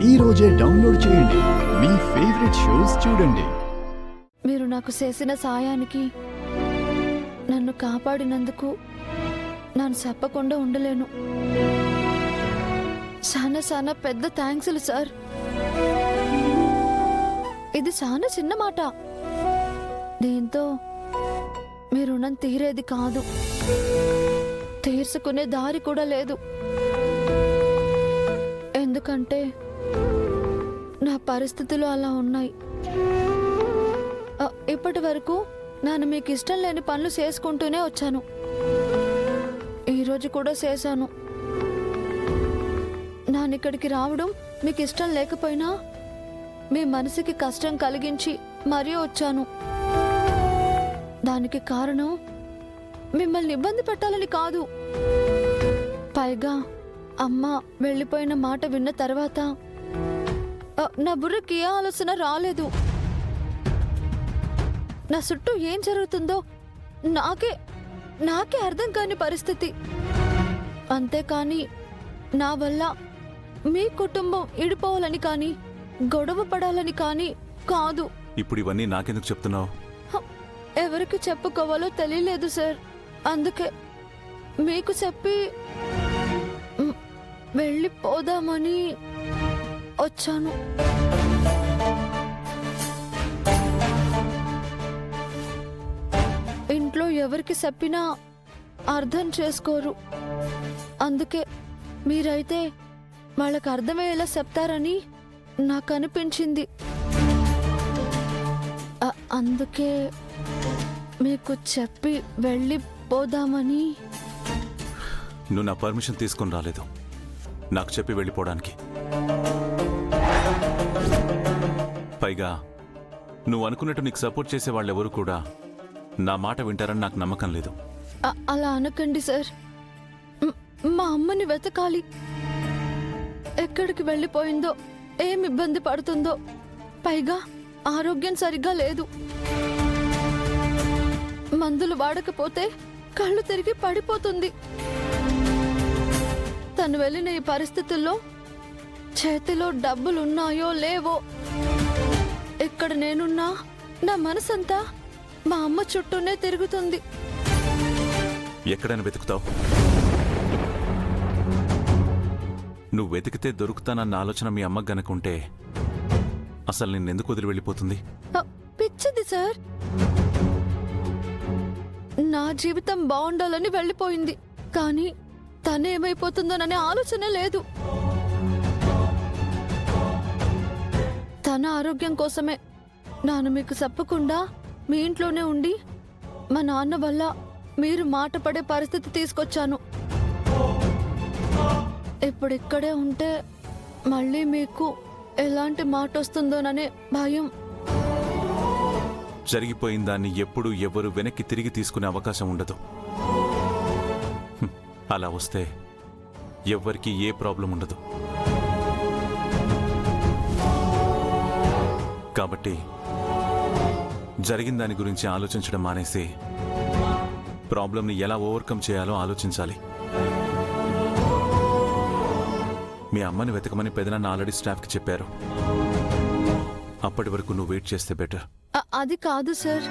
ఈ రోజే డౌన్లోడ్ చేయండి. మీ ఫేవరెట్ షోస్ చూడండి. మీరు నాకు చేసిన సాయానికి, నన్ను కాపాడినందుకు నేను చెప్పకుండా ఉండలేను. చాలా చాలా పెద్ద థ్యాంక్స్లు సార్. ఇది చాలా చిన్న మాట. దీంతో మీ రుణం తీరేది కాదు, తీర్చుకునే దారి కూడా లేదు. ఎందుకంటే నా పరిస్థితులు అలా ఉన్నాయి. ఇప్పటి వరకు నేను మీకు ఇష్టం లేని పనులు చేసుకుంటూనే వచ్చాను. ఈరోజు కూడా చేశాను. నేను ఇక్కడికి రావడం మీకు ఇష్టం లేకపోయినా మీ మనసుకి కష్టం కలిగించి మరీ వచ్చాను. దానికి కారణం మిమ్మల్ని ఇబ్బంది పెట్టాలని కాదు. పైగా అమ్మ వెళ్ళిపోయిన మాట విన్న తర్వాత నా బుర్రకి ఏ ఆలోచన రాలేదు. నా చుట్టూ ఏం జరుగుతుందో నాకే అర్థం కాని పరిస్థితి. అంతేకాని నా వల్ల మీ కుటుంబం ఇడిపోవాలని కానీ గొడవ పడాలని కానీ కాదు. ఇప్పుడు ఇవన్నీ నాకెందుకు చెప్తున్నావు? ఎవరికి చెప్పుకోవాలో తెలియలేదు సార్. అందుకే మీకు చెప్పి వెళ్ళిపోదామని వచ్చాను. ఇంట్లో ఎవరికి చెప్పినా అర్థం చేసుకోరు. అందుకే మీరైతే వాళ్ళకి అర్థమయ్యేలా చెప్తారని నాకు అనిపించింది. అందుకే మీకు చెప్పి వెళ్ళిపోదామని. నువ్వు నా పర్మిషన్ తీసుకుని రాలేదు నాకు చెప్పి వెళ్ళిపోవడానికి. పైగా నువ్వు అనుకున్నట్టు నీకు సపోర్ట్ చేసే వాళ్ళెవరు కూడా నా మాట వింటారని నాకు నమ్మకం లేదు. అలా అనకండి సార్. మా అమ్మని వెతకాలి. ఎక్కడికి వెళ్ళిపోయిందో, ఏం ఇబ్బంది పడుతుందో. పైగా ఆరోగ్యం సరిగ్గా లేదు. మందులు వాడకపోతే కళ్ళు తిరిగి పడిపోతుంది. తను వెళ్ళిన ఈ పరిస్థితుల్లో చేతిలో డబ్బులున్నాయో లేవో. ఇక్కడ నేనున్నా నా మనసంతా మా అమ్మ చుట్టూనే తిరుగుతుంది. ఎక్కడైనా వెతుకుతావు? నువ్వు వెతికితే దొరుకుతానన్న ఆలోచన మీ అమ్మకు గనుకుంటే అసలు నిన్నెందుకు వదిలి వెళ్ళిపోతుంది? పిచ్చిది సార్. నా జీవితం బాగుండాలని వెళ్ళిపోయింది. కానీ తనేమైపోతుందోననే ఆలోచన లేదు. తన ఆరోగ్యం కోసమే నేను మీకు చెప్పకుండా మీ ఇంట్లోనే ఉండి మా నాన్న వల్ల మీరు మాట పడే పరిస్థితి తీసుకొచ్చాను. ఇప్పుడు ఇక్కడే ఉంటే మళ్ళీ మీకు ఎలాంటి మాట వస్తుందోననే భయం. జరిగిపోయిన దాన్ని ఎప్పుడు ఎవరు వెనక్కి తిరిగి తీసుకునే అవకాశం ఉండదు. అలా వస్తే ఎవ్వరికి ఏ ప్రాబ్లం ఉండదు. కాబట్టి జరిగిన దాని గురించి ఆలోచించడం మానేసి ప్రాబ్లంని ఎలా ఓవర్కమ్ చేయాలో ఆలోచించాలి. మీ అమ్మని వెతకమని పెదనాన్న ఆల్రెడీ స్టాఫ్కి చెప్పారు. అప్పటి వరకు నువ్వు వెయిట్ చేస్తే బెటర్. అది కాదు సార్.